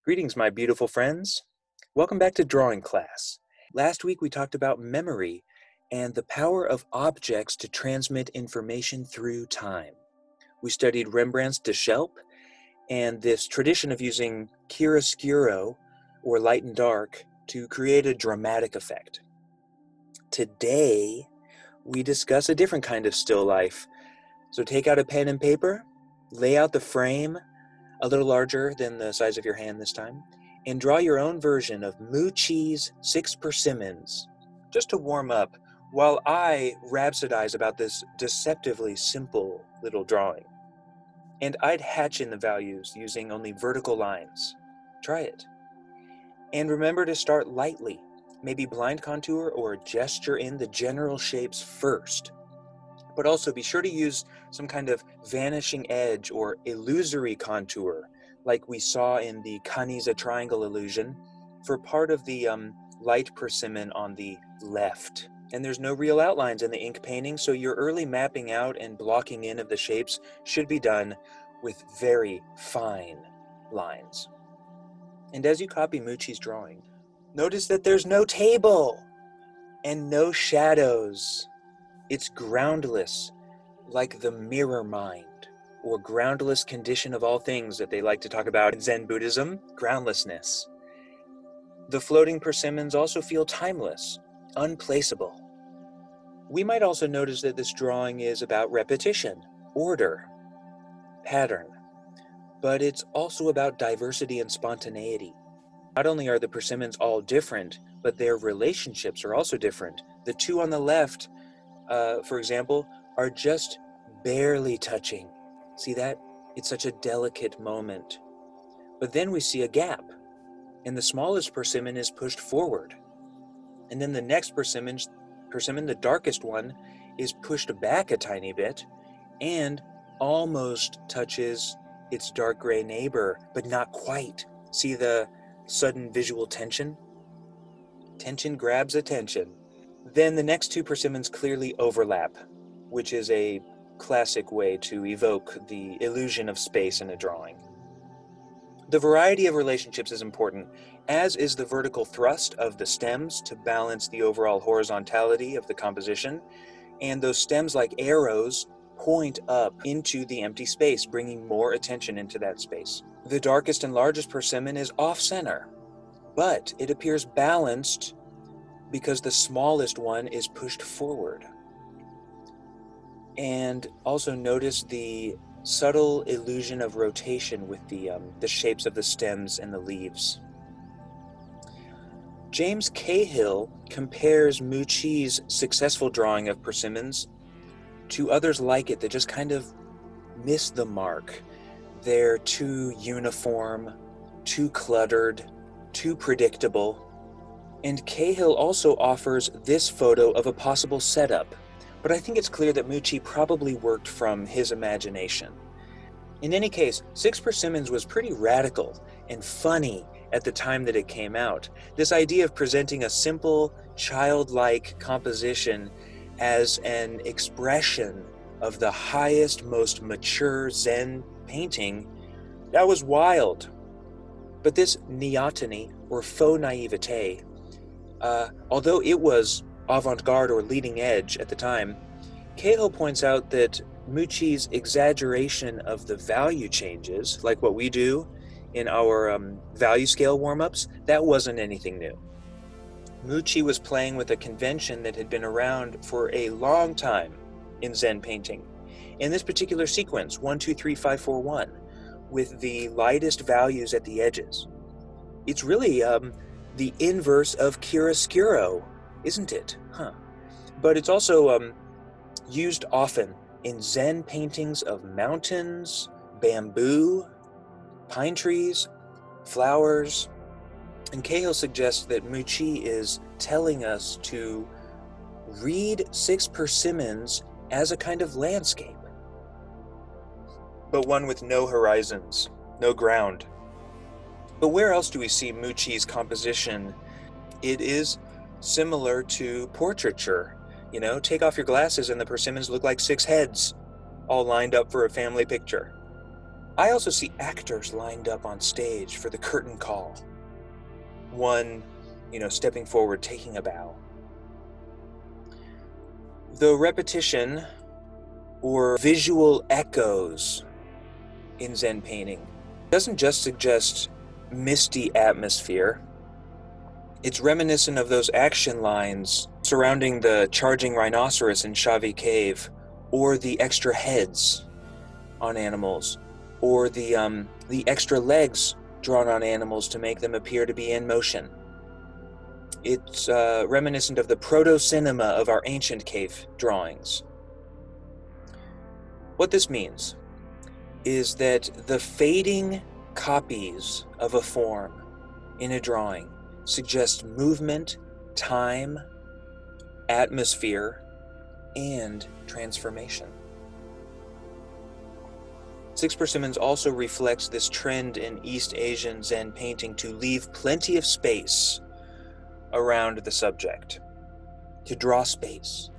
Greetings, my beautiful friends. Welcome back to drawing class. Last week we talked about memory and the power of objects to transmit information through time. We studied Rembrandt's De Shelp and this tradition of using chiaroscuro, or light and dark, to create a dramatic effect. Today, we discuss a different kind of still life. So take out a pen and paper, lay out the frame, a little larger than the size of your hand this time, and draw your own version of Mucci's 6 Persimmons, just to warm up while I rhapsodize about this deceptively simple little drawing. And I'd hatch in the values using only vertical lines. Try it. And remember to start lightly, maybe blind contour or gesture in the general shapes first. But also be sure to use some kind of vanishing edge or illusory contour, like we saw in the Kanisa triangle illusion, for part of the light persimmon on the left. And there's no real outlines in the ink painting, so your early mapping out and blocking in of the shapes should be done with very fine lines. And as you copy Mucci's drawing, notice that there's no table and no shadows. It's groundless, like the mirror mind, or groundless condition of all things that they like to talk about in Zen Buddhism, groundlessness. The floating persimmons also feel timeless, unplaceable. We might also notice that this drawing is about repetition, order, pattern, but it's also about diversity and spontaneity. Not only are the persimmons all different, but their relationships are also different. The two on the left, for example, are just barely touching. See that? It's such a delicate moment. But then we see a gap, and the smallest persimmon is pushed forward. And then the next persimmon, the darkest one, is pushed back a tiny bit and almost touches its dark gray neighbor, but not quite. See the sudden visual tension? Tension grabs attention. Then the next two persimmons clearly overlap, which is a classic way to evoke the illusion of space in a drawing. The variety of relationships is important, as is the vertical thrust of the stems to balance the overall horizontality of the composition, and those stems, like arrows, point up into the empty space, bringing more attention into that space. The darkest and largest persimmon is off-center, but it appears balanced because the smallest one is pushed forward. And also notice the subtle illusion of rotation with the shapes of the stems and the leaves. James Cahill compares Mucci's successful drawing of persimmons to others like it that just kind of miss the mark. They're too uniform, too cluttered, too predictable. And Cahill also offers this photo of a possible setup, but I think it's clear that Mucci probably worked from his imagination. In any case, 6 Persimmons was pretty radical and funny at the time that it came out. This idea of presenting a simple, childlike composition as an expression of the highest, most mature Zen painting, that was wild. But this neoteny, or faux naivete, although it was avant-garde or leading edge at the time, Cahill points out that Mucci's exaggeration of the value changes, like what we do in our value scale warm-ups, that wasn't anything new. Mucci was playing with a convention that had been around for a long time in Zen painting. In this particular sequence, 1, 2, 3, 5, 4, 1, with the lightest values at the edges. It's really the inverse of chiaroscuro, isn't it? But it's also used often in Zen paintings of mountains, bamboo, pine trees, flowers. And Cahill suggests that Mucci is telling us to read 6 Persimmons as a kind of landscape, but one with no horizons, no ground. But where else do we see Mucci's composition? It is similar to portraiture. You know, take off your glasses and the persimmons look like 6 heads, all lined up for a family picture. I also see actors lined up on stage for the curtain call. One, stepping forward, taking a bow. The repetition or visual echoes in Zen painting doesn't just suggest misty atmosphere. It's reminiscent of those action lines surrounding the charging rhinoceros in Shavi Cave, or the extra heads on animals, or the extra legs drawn on animals to make them appear to be in motion. It's reminiscent of the proto-cinema of our ancient cave drawings. What this means is that the fading copies of a form in a drawing suggest movement, time, atmosphere, and transformation. Six Persimmons also reflects this trend in East Asian Zen painting to leave plenty of space around the subject, to draw space,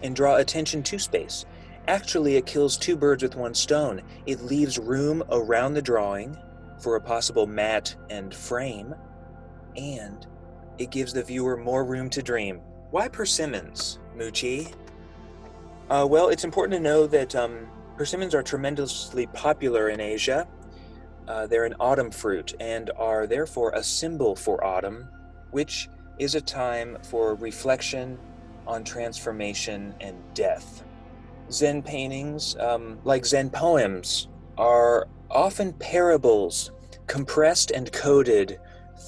and draw attention to space. Actually, it kills two birds with one stone. It leaves room around the drawing for a possible mat and frame, and it gives the viewer more room to dream. Why persimmons, Muchi? Well, it's important to know that persimmons are tremendously popular in Asia. They're an autumn fruit and are therefore a symbol for autumn, which is a time for reflection on transformation and death. Zen paintings, like Zen poems, are often parables compressed and coded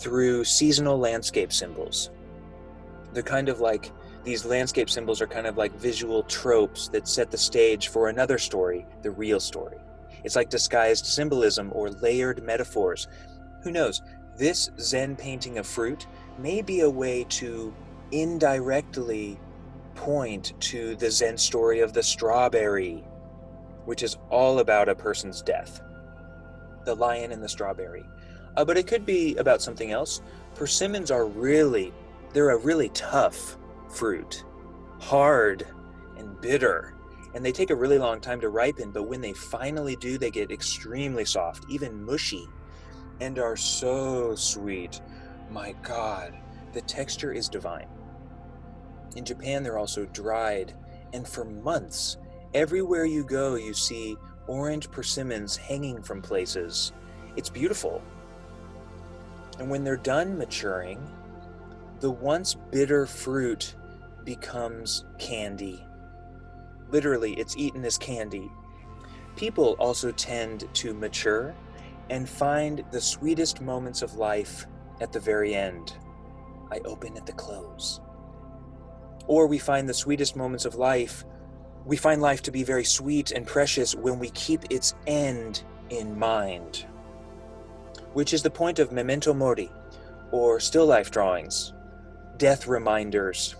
through seasonal landscape symbols. They're kind of like, these landscape symbols are kind of like visual tropes that set the stage for another story, the real story. It's like disguised symbolism or layered metaphors. Who knows? This Zen painting of fruit may be a way to indirectly point to the Zen story of the strawberry, which is all about a person's death. The lion and the strawberry. But it could be about something else. Persimmons are they're a really tough fruit, hard and bitter, and they take a really long time to ripen, but when they finally do, they get extremely soft, even mushy, and are so sweet. My God, the texture is divine. In Japan, they're also dried, and for months, everywhere you go, you see orange persimmons hanging from places. It's beautiful. And when they're done maturing, the once bitter fruit becomes candy. Literally, it's eaten as candy. People also tend to mature and find the sweetest moments of life at the very end. I open at the close. Or we find the sweetest moments of life, we find life to be very sweet and precious when we keep its end in mind. Which is the point of Memento Mori, or still life drawings, death reminders.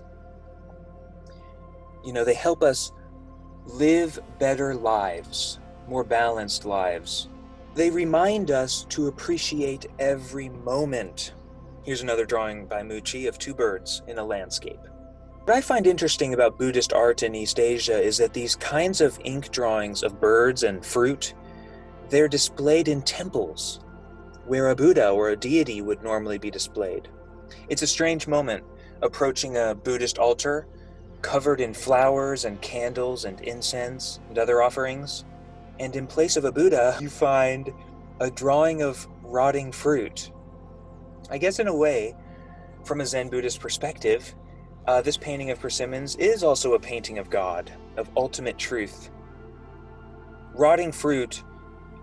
They help us live better lives, more balanced lives. They remind us to appreciate every moment. Here's another drawing by Muchi of two birds in a landscape. What I find interesting about Buddhist art in East Asia is that these kinds of ink drawings of birds and fruit, they're displayed in temples, where a Buddha or a deity would normally be displayed. It's a strange moment, approaching a Buddhist altar, covered in flowers and candles and incense and other offerings, and in place of a Buddha, you find a drawing of rotting fruit. I guess in a way, from a Zen Buddhist perspective, this painting of persimmons is also a painting of God, of ultimate truth. Rotting fruit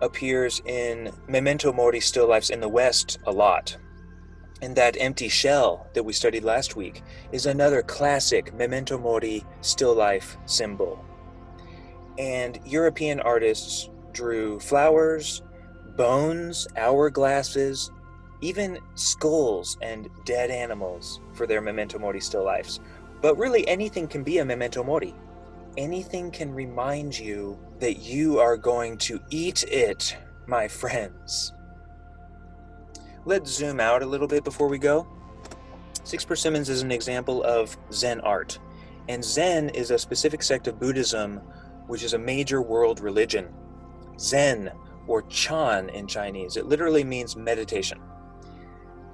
appears in Memento Mori still lifes in the West a lot. And that empty shell that we studied last week is another classic Memento Mori still life symbol. And European artists drew flowers, bones, hourglasses, even skulls and dead animals for their Memento Mori still lifes. But really anything can be a Memento Mori. Anything can remind you that you are going to eat it, my friends. Let's zoom out a little bit before we go. Six Persimmons is an example of Zen art. And Zen is a specific sect of Buddhism, which is a major world religion. Zen, or Chan in Chinese. It literally means meditation.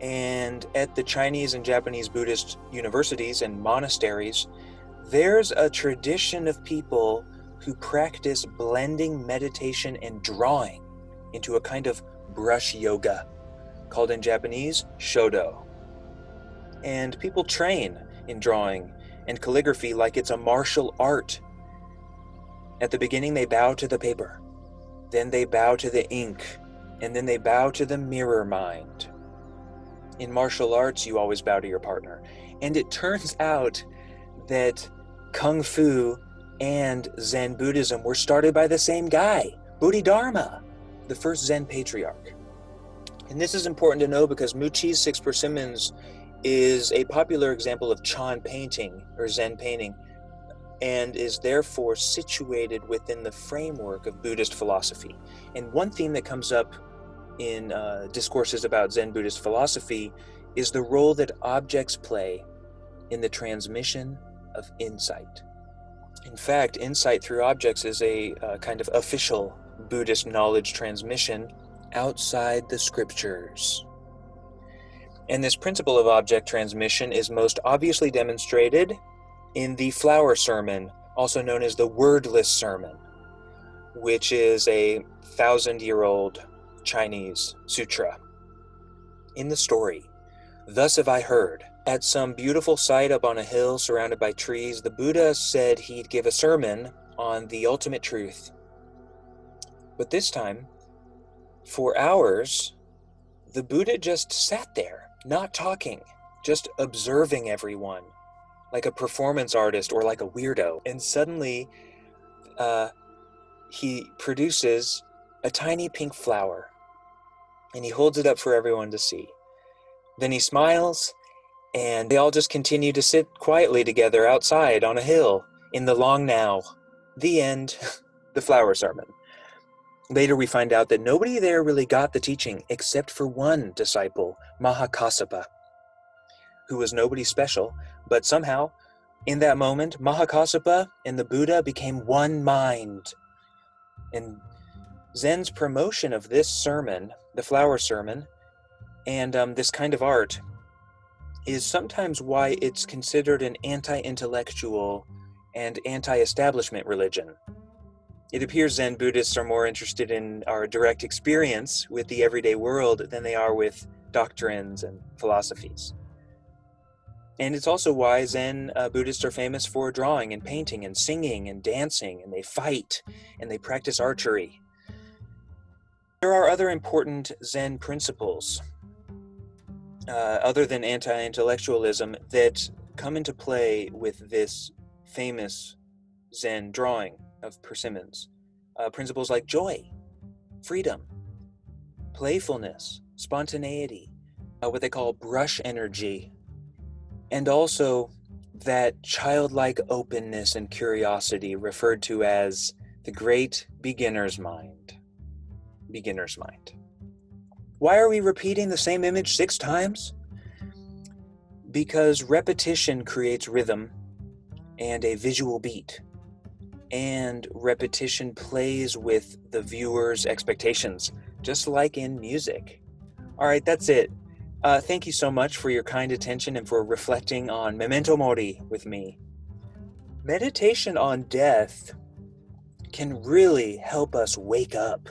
And at the Chinese and Japanese Buddhist universities and monasteries, there's a tradition of people who practice blending meditation and drawing into a kind of brush yoga, called in Japanese shodo. And people train in drawing and calligraphy like it's a martial art. At the beginning, they bow to the paper, then they bow to the ink, and then they bow to the mirror mind. In martial arts, you always bow to your partner. And it turns out that Kung Fu and Zen Buddhism were started by the same guy, Bodhidharma, the first Zen patriarch. And this is important to know because Muchi's Six Persimmons is a popular example of Chan painting, or Zen painting, and is therefore situated within the framework of Buddhist philosophy. And one theme that comes up in discourses about Zen Buddhist philosophy is the role that objects play in the transmission of insight. In fact, insight through objects is a kind of official Buddhist knowledge transmission outside the scriptures. And this principle of object transmission is most obviously demonstrated in the flower sermon, also known as the wordless sermon, which is a 1,000-year-old Chinese sutra. In the story, "Thus have I heard, at some beautiful site up on a hill surrounded by trees, the Buddha said he'd give a sermon on the ultimate truth. But this time, for hours, the Buddha just sat there, not talking, just observing everyone, like a performance artist or like a weirdo. And suddenly, he produces a tiny pink flower, and he holds it up for everyone to see. Then he smiles, and they all just continue to sit quietly together outside on a hill in the long now." The end. The flower sermon. Later we find out that nobody there really got the teaching except for one disciple, Mahakassapa, who was nobody special, but somehow, in that moment, Mahakassapa and the Buddha became one mind. And Zen's promotion of this sermon, the flower sermon, and this kind of art is sometimes why it's considered an anti-intellectual and anti-establishment religion. It appears Zen Buddhists are more interested in our direct experience with the everyday world than they are with doctrines and philosophies. And it's also why Zen Buddhists are famous for drawing and painting and singing and dancing, and they fight and they practice archery. There are other important Zen principles, other than anti-intellectualism, that come into play with this famous Zen drawing of Persimmons. Principles like joy, freedom, playfulness, spontaneity, what they call brush energy, and also that childlike openness and curiosity referred to as the great beginner's mind. Beginner's mind. Why are we repeating the same image 6 times? Because repetition creates rhythm and a visual beat. And repetition plays with the viewer's expectations, just like in music. All right, that's it. Thank you so much for your kind attention and for reflecting on Memento Mori with me. Meditation on death can really help us wake up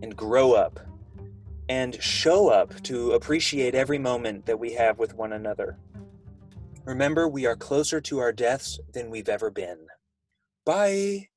and grow up and show up to appreciate every moment that we have with one another. Remember, we are closer to our deaths than we've ever been. Bye.